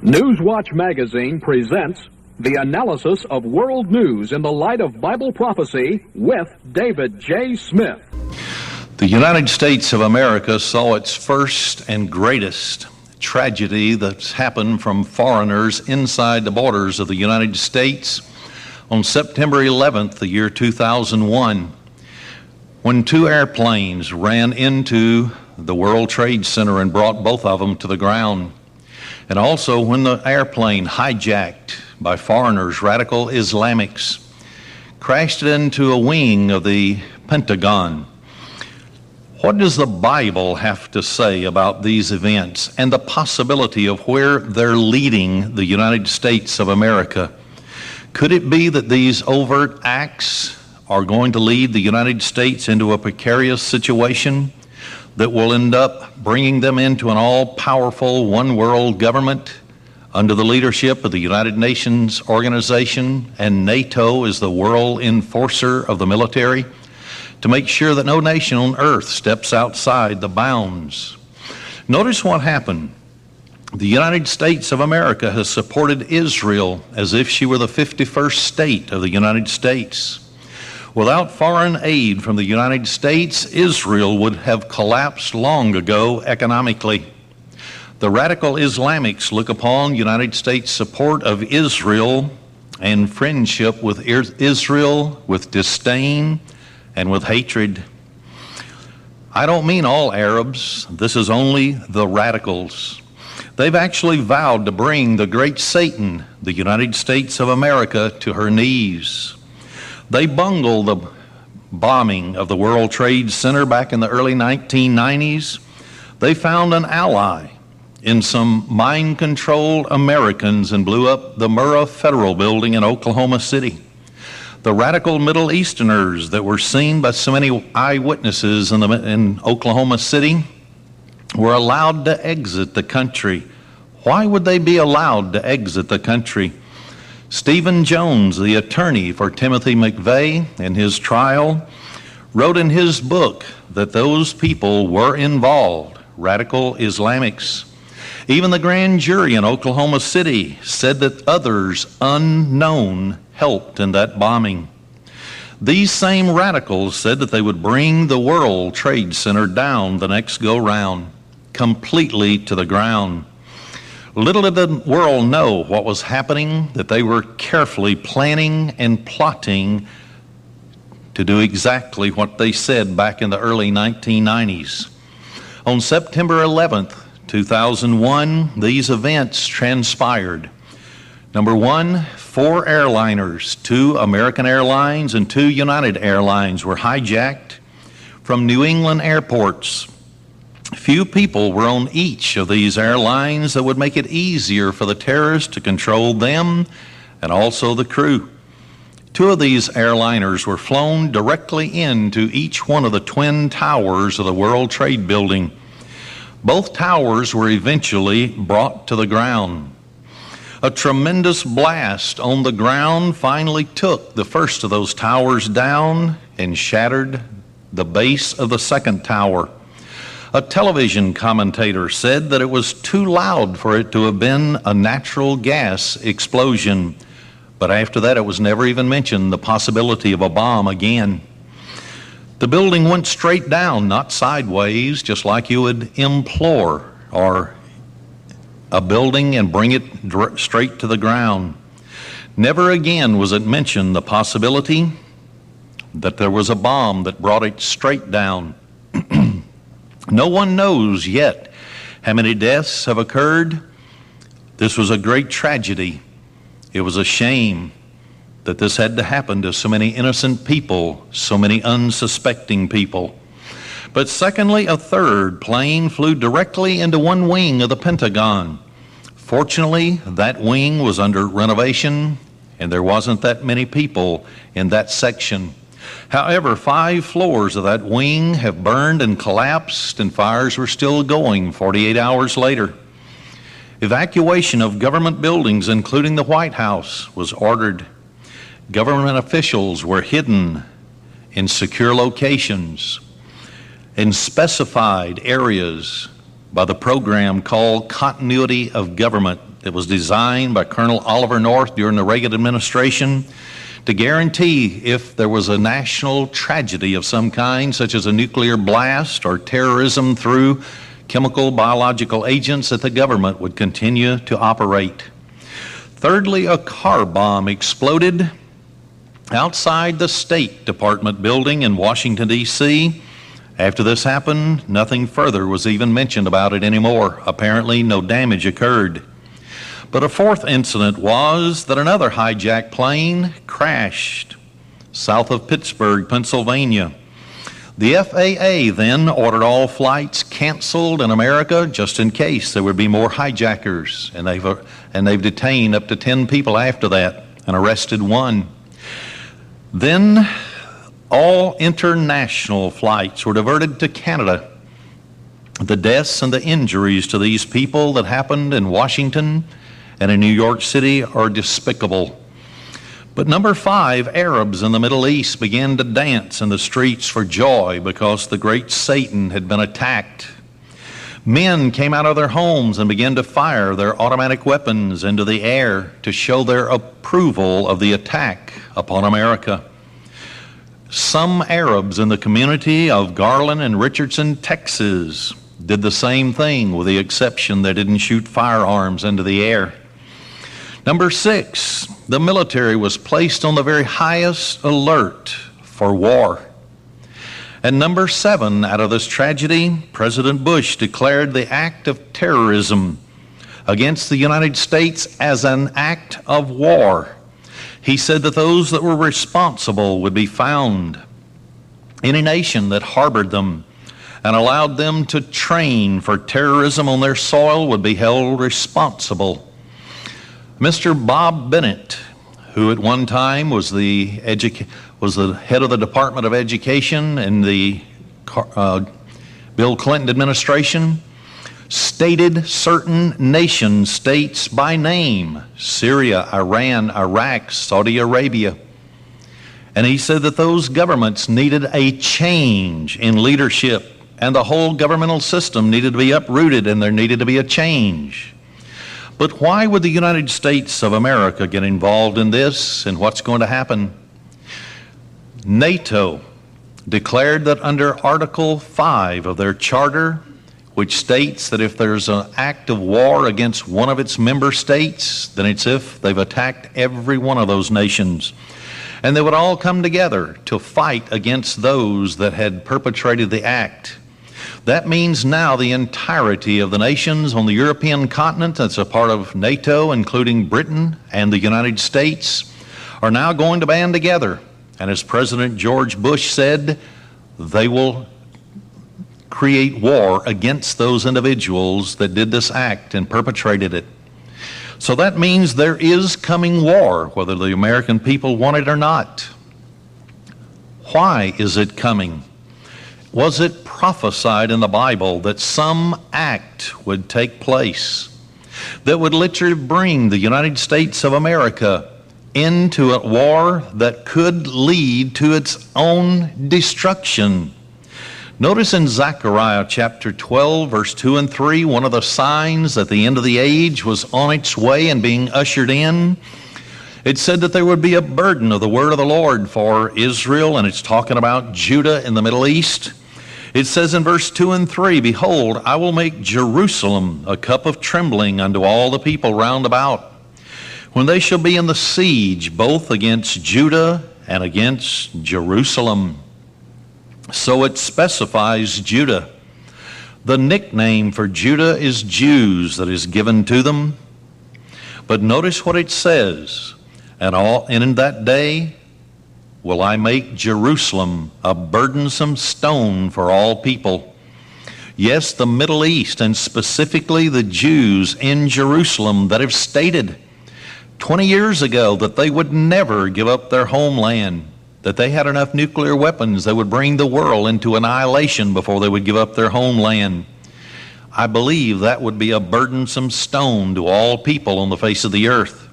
Newswatch magazine presents the analysis of world news in the light of Bible prophecy with David J. Smith. The United States of America saw its first and greatest tragedy that's happened from foreigners inside the borders of the United States on September 11th, the year 2001, when two airplanes ran into the World Trade Center and brought both of them to the ground. And also when the airplane, hijacked by foreigners, radical Islamics, crashed into a wing of the Pentagon. What does the Bible have to say about these events and the possibility of where they're leading the United States of America? Could it be that these overt acts are going to lead the United States into a precarious situation that will end up bringing them into an all-powerful one-world government under the leadership of the United Nations organization, and NATO is the world enforcer of the military, to make sure that no nation on earth steps outside the bounds? Notice what happened. The United States of America has supported Israel as if she were the 51st state of the United States. Without foreign aid from the United States, Israel would have collapsed long ago economically. The radical Islamics look upon United States support of Israel and friendship with Israel with disdain and with hatred. I don't mean all Arabs. This is only the radicals. They've actually vowed to bring the great Satan, the United States of America, to her knees. They bungled the bombing of the World Trade Center back in the early 1990s. They found an ally in some mind-controlled Americans and blew up the Murrah Federal Building in Oklahoma City. The radical Middle Easterners that were seen by so many eyewitnesses in Oklahoma City were allowed to exit the country. Why would they be allowed to exit the country? Stephen Jones, the attorney for Timothy McVeigh in his trial, wrote in his book that those people were involved, radical Islamics. Even the grand jury in Oklahoma City said that others unknown helped in that bombing. These same radicals said that they would bring the World Trade Center down the next go-round, completely to the ground. Little did the world know what was happening, that they were carefully planning and plotting to do exactly what they said back in the early 1990s. On September 11th, 2001, these events transpired. Number one, 4 airliners, 2 American Airlines and 2 United Airlines, were hijacked from New England airports. Few people were on each of these airlines that would make it easier for the terrorists to control them and also the crew. 2 of these airliners were flown directly into each one of the twin towers of the World Trade Building. Both towers were eventually brought to the ground. A tremendous blast on the ground finally took the first of those towers down and shattered the base of the second tower. A television commentator said that it was too loud for it to have been a natural gas explosion, but after that it was never even mentioned the possibility of a bomb again. The building went straight down, not sideways, just like you would implore or a building and bring it straight to the ground. Never again was it mentioned the possibility that there was a bomb that brought it straight down. No one knows yet how many deaths have occurred. This was a great tragedy. It was a shame that this had to happen to so many innocent people, so many unsuspecting people. But secondly, a third plane flew directly into one wing of the Pentagon. Fortunately, that wing was under renovation and there wasn't that many people in that section. However, 5 floors of that wing have burned and collapsed, and fires were still going 48 hours later. Evacuation of government buildings, including the White House, was ordered. Government officials were hidden in secure locations in specified areas by the program called Continuity of Government, that was designed by Colonel Oliver North during the Reagan administration to guarantee if there was a national tragedy of some kind, such as a nuclear blast or terrorism through chemical, biological agents, that the government would continue to operate. Thirdly, a car bomb exploded outside the State Department building in Washington, D.C. After this happened, nothing further was even mentioned about it anymore. Apparently, no damage occurred. But a fourth incident was that another hijacked plane crashed south of Pittsburgh, Pennsylvania. The FAA then ordered all flights canceled in America just in case there would be more hijackers, and they've detained up to 10 people after that and arrested one. Then all international flights were diverted to Canada. The deaths and the injuries to these people that happened in Washington and in New York City are despicable. But number 5, Arabs in the Middle East began to dance in the streets for joy because the great Satan had been attacked. Men came out of their homes and began to fire their automatic weapons into the air to show their approval of the attack upon America. Some Arabs in the community of Garland and Richardson, Texas, did the same thing, with the exception they didn't shoot firearms into the air. Number 6, the military was placed on the very highest alert for war. And number 7, out of this tragedy, President Bush declared the act of terrorism against the United States as an act of war. He said that those that were responsible would be found. Any nation that harbored them and allowed them to train for terrorism on their soil would be held responsible. Mr. Bob Bennett, who at one time was the head of the Department of Education in the Bill Clinton administration, stated certain nation states by name: Syria, Iran, Iraq, Saudi Arabia. And he said that those governments needed a change in leadership, and the whole governmental system needed to be uprooted, and there needed to be a change. But why would the United States of America get involved in this, and what's going to happen? NATO declared that under Article 5 of their charter, which states that if there's an act of war against one of its member states, then it's if they've attacked every one of those nations. And they would all come together to fight against those that had perpetrated the act. That means now the entirety of the nations on the European continent that's a part of NATO, including Britain and the United States, are now going to band together. And as President George Bush said, they will create war against those individuals that did this act and perpetrated it. So that means there is coming war, whether the American people want it or not. Why is it coming? Was it prophesied in the Bible that some act would take place that would literally bring the United States of America into a war that could lead to its own destruction? Notice in Zechariah chapter 12, verse 2 and 3, one of the signs that the end of the age was on its way and being ushered in. It said that there would be a burden of the word of the Lord for Israel, and it's talking about Judah in the Middle East. It says in verse 2 and 3, "Behold, I will make Jerusalem a cup of trembling unto all the people round about, when they shall be in the siege, both against Judah and against Jerusalem." So it specifies Judah. The nickname for Judah is Jews that is given to them. But notice what it says: and in that day will I make Jerusalem a burdensome stone for all people. Yes, the Middle East, and specifically the Jews in Jerusalem, that have stated 20 years ago that they would never give up their homeland, that they had enough nuclear weapons that would bring the world into annihilation before they would give up their homeland. I believe that would be a burdensome stone to all people on the face of the earth.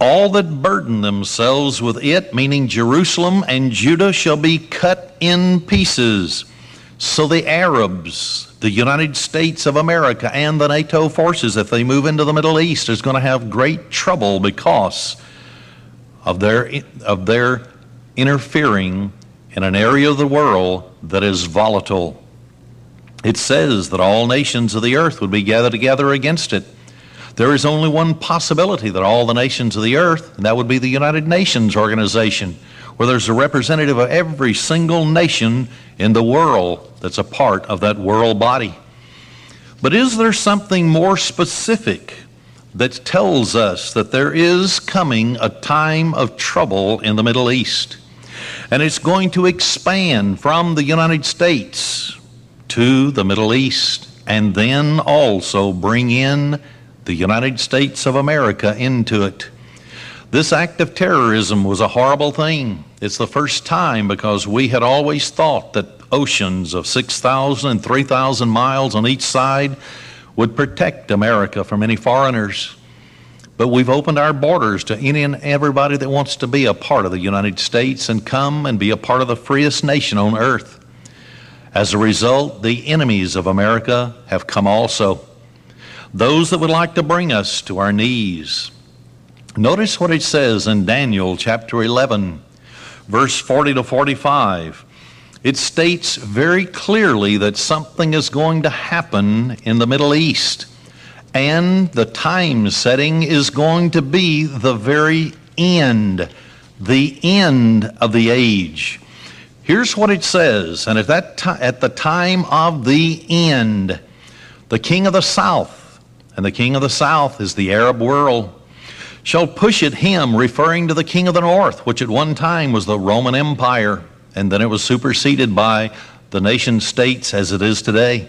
All that burden themselves with it, meaning Jerusalem and Judah, shall be cut in pieces. So the Arabs, the United States of America, and the NATO forces, if they move into the Middle East, is going to have great trouble because of their interfering in an area of the world that is volatile. It says that all nations of the earth would be gathered together against it. There is only one possibility that all the nations of the earth, and that would be the United Nations organization, where there's a representative of every single nation in the world that's a part of that world body. But is there something more specific that tells us that there is coming a time of trouble in the Middle East? And it's going to expand from the United States to the Middle East, and then also bring in the United States of America into it. This act of terrorism was a horrible thing. It's the first time, because we had always thought that oceans of 6,000 and 3,000 miles on each side would protect America from any foreigners. But we've opened our borders to any and everybody that wants to be a part of the United States and come and be a part of the freest nation on earth. As a result, the enemies of America have come also. Those that would like to bring us to our knees. Notice what it says in Daniel chapter 11, verse 40 to 45. It states very clearly that something is going to happen in the Middle East. And the time setting is going to be the very end of the age. Here's what it says, and at the time of the end, the king of the south, and the king of the south is the Arab world, shall push at him, referring to the king of the north, which at one time was the Roman Empire, and then it was superseded by the nation states as it is today.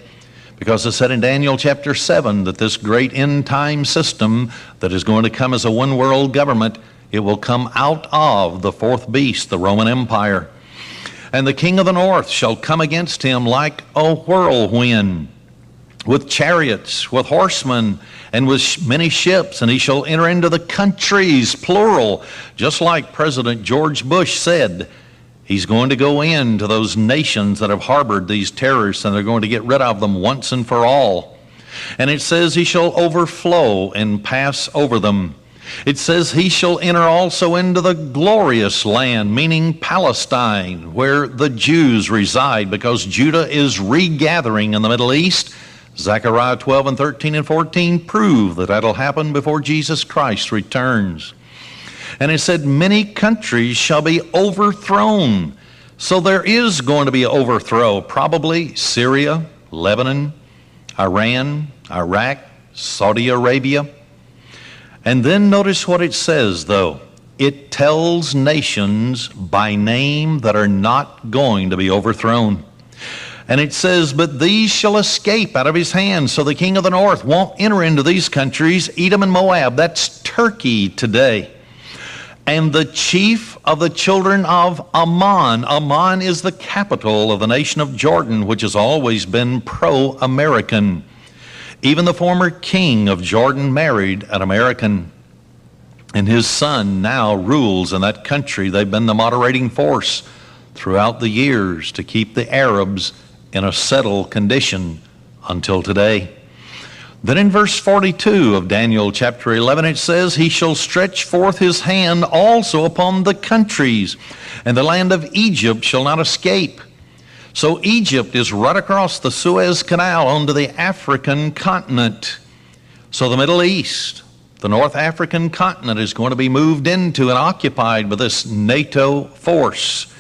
Because it said in Daniel chapter 7 that this great end time system that is going to come as a one world government, it will come out of the fourth beast, the Roman Empire. And the king of the north shall come against him like a whirlwind, with chariots, with horsemen, and with many ships, and he shall enter into the countries, plural, just like President George Bush said. He's going to go into those nations that have harbored these terrorists, and they're going to get rid of them once and for all. And it says he shall overflow and pass over them. It says he shall enter also into the glorious land, meaning Palestine, where the Jews reside, because Judah is regathering in the Middle East. Zechariah 12 and 13 and 14 prove that that'll happen before Jesus Christ returns. And it said many countries shall be overthrown. So there is going to be an overthrow, probably Syria, Lebanon, Iran, Iraq, Saudi Arabia. And then notice what it says, though. It tells nations by name that are not going to be overthrown. And it says, but these shall escape out of his hand. So the king of the north won't enter into these countries, Edom and Moab. That's Turkey today. And the chief of the children of Ammon. Ammon is the capital of the nation of Jordan, which has always been pro-American. Even the former king of Jordan married an American, and his son now rules in that country. They've been the moderating force throughout the years to keep the Arabs in a settled condition until today. Then in verse 42 of Daniel chapter 11, it says, he shall stretch forth his hand also upon the countries, and the land of Egypt shall not escape. So Egypt is right across the Suez Canal onto the African continent. So the Middle East, the North African continent, is going to be moved into and occupied by this NATO force.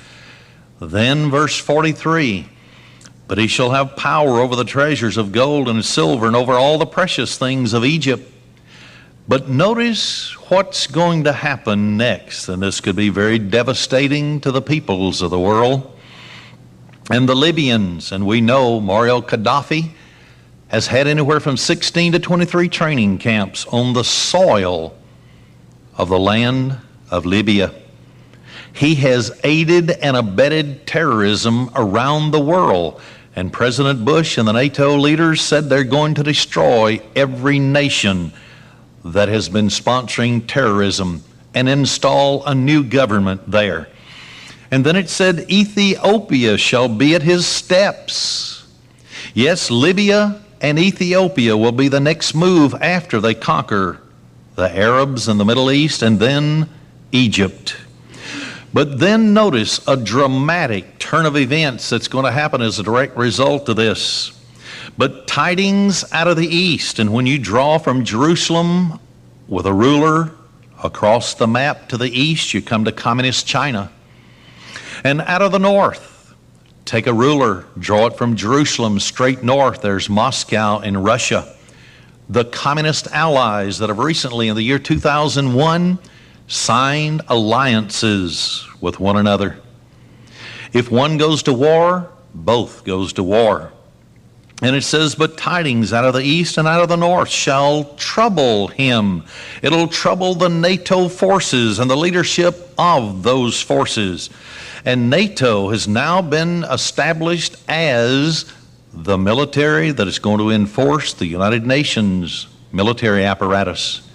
Then verse 43, but he shall have power over the treasures of gold and silver and over all the precious things of Egypt. But notice what's going to happen next, and this could be very devastating to the peoples of the world. And the Libyans, and we know Muammar Gaddafi has had anywhere from 16 to 23 training camps on the soil of the land of Libya. He has aided and abetted terrorism around the world. And President Bush and the NATO leaders said they're going to destroy every nation that has been sponsoring terrorism and install a new government there. And then it said, Ethiopia shall be at his steps. Yes, Libya and Ethiopia will be the next move after they conquer the Arabs in the Middle East, and then Egypt. But then notice a dramatic turn of events that's going to happen as a direct result of this. But tidings out of the east, and when you draw from Jerusalem with a ruler across the map to the east, you come to communist China. And out of the north, take a ruler, draw it from Jerusalem straight north, there's Moscow in Russia. The communist allies that have recently, in the year 2001, signed alliances with one another. If one goes to war, both goes to war. And it says, but tidings out of the east and out of the north shall trouble him. It'll trouble the NATO forces and the leadership of those forces. And NATO has now been established as the military that is going to enforce the United Nations military apparatus.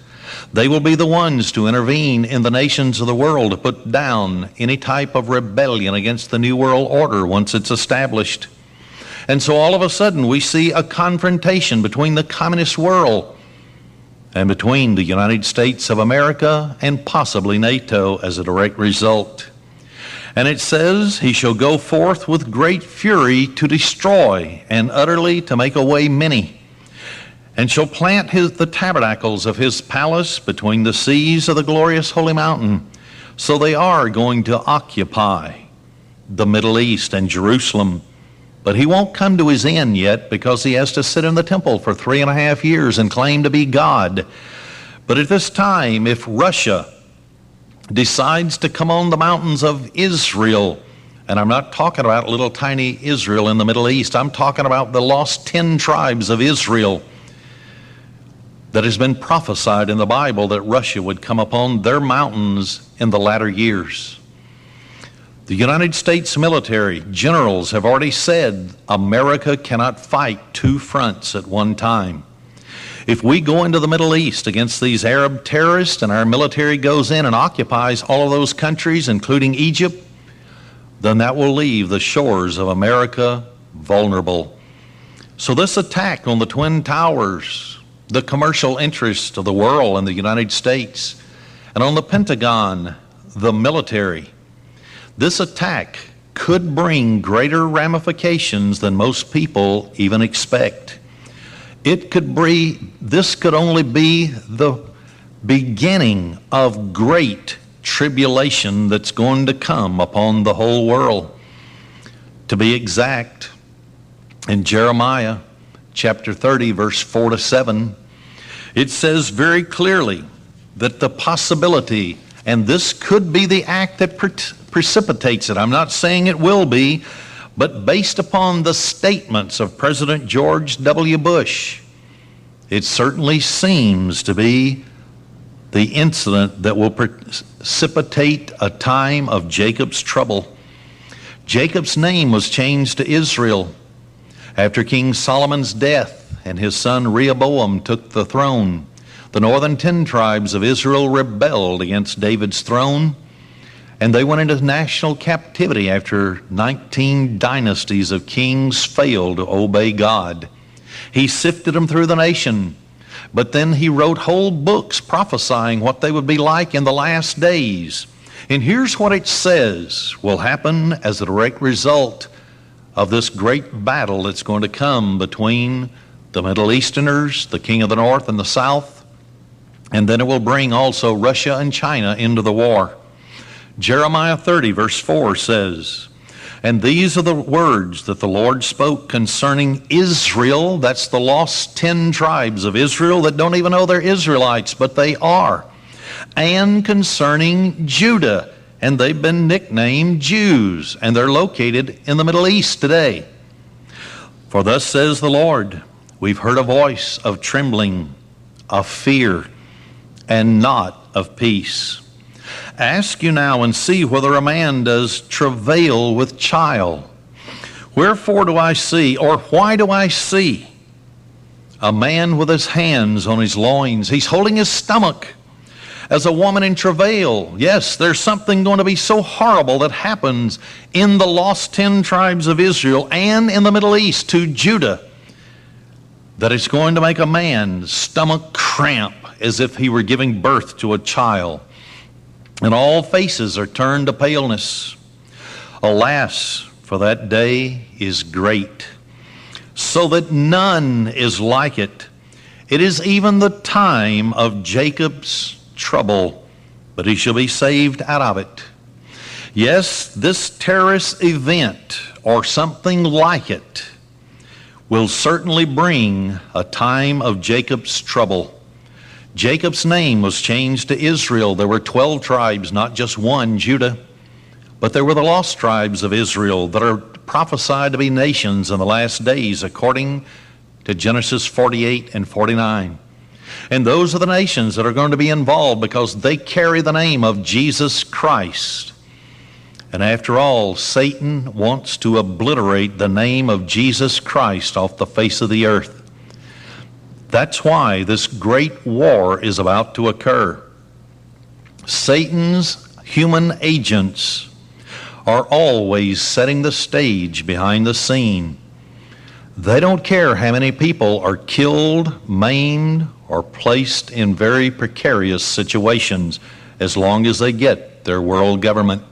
They will be the ones to intervene in the nations of the world to put down any type of rebellion against the New World Order once it's established. And so all of a sudden we see a confrontation between the communist world and between the United States of America and possibly NATO as a direct result. And it says, he shall go forth with great fury to destroy and utterly to make away many, and shall plant the tabernacles of his palace between the seas of the glorious holy mountain. So they are going to occupy the Middle East and Jerusalem. But he won't come to his end yet, because he has to sit in the temple for 3.5 years and claim to be God. But at this time, if Russia decides to come on the mountains of Israel, and I'm not talking about little tiny Israel in the Middle East, I'm talking about the lost 10 tribes of Israel that has been prophesied in the Bible that Russia would come upon their mountains in the latter years. The United States military generals have already said America cannot fight two fronts at one time. If we go into the Middle East against these Arab terrorists and our military goes in and occupies all of those countries, including Egypt, then that will leave the shores of America vulnerable. So this attack on the Twin Towers, the commercial interests of the world and the United States, and on the Pentagon, the military, this attack could bring greater ramifications than most people even expect. This could only be the beginning of great tribulation that's going to come upon the whole world. To be exact, in Jeremiah chapter 30, verse 4 to 7, it says very clearly that the possibility, and this could be the act that precipitates it. I'm not saying it will be, but based upon the statements of President George W. Bush, it certainly seems to be the incident that will precipitate a time of Jacob's trouble. Jacob's name was changed to Israel after King Solomon's death, and his son Rehoboam took the throne. The northern 10 tribes of Israel rebelled against David's throne, and they went into national captivity after 19 dynasties of kings failed to obey God. He sifted them through the nation, but then he wrote whole books prophesying what they would be like in the last days. And here's what it says will happen as a direct result of this great battle that's going to come between the Middle Easterners, the king of the north and the south, and then it will bring also Russia and China into the war. Jeremiah 30, verse 4 says, and these are the words that the Lord spoke concerning Israel. That's the lost 10 tribes of Israel that don't even know they're Israelites, but they are. And concerning Judah, and they've been nicknamed Jews, and they're located in the Middle East today. For thus says the Lord, we've heard a voice of trembling, of fear, and not of peace. Ask you now and see whether a man does travail with child. Wherefore do I see, or why do I see, a man with his hands on his loins? He's holding his stomach, as a woman in travail. Yes, there's something going to be so horrible that happens in the lost 10 tribes of Israel and in the Middle East to Judah that it's going to make a man's stomach cramp as if he were giving birth to a child. And all faces are turned to paleness. Alas, for that day is great, so that none is like it. It is even the time of Jacob's trouble, but he shall be saved out of it. Yes, this terrorist event, or something like it, will certainly bring a time of Jacob's trouble. Jacob's name was changed to Israel. There were 12 tribes, not just one, Judah. But there were the lost tribes of Israel that are prophesied to be nations in the last days, according to Genesis 48 and 49. And those are the nations that are going to be involved because they carry the name of Jesus Christ. And after all, Satan wants to obliterate the name of Jesus Christ off the face of the earth. That's why this great war is about to occur. Satan's human agents are always setting the stage behind the scene. They don't care how many people are killed, maimed, or placed in very precarious situations as long as they get their world government.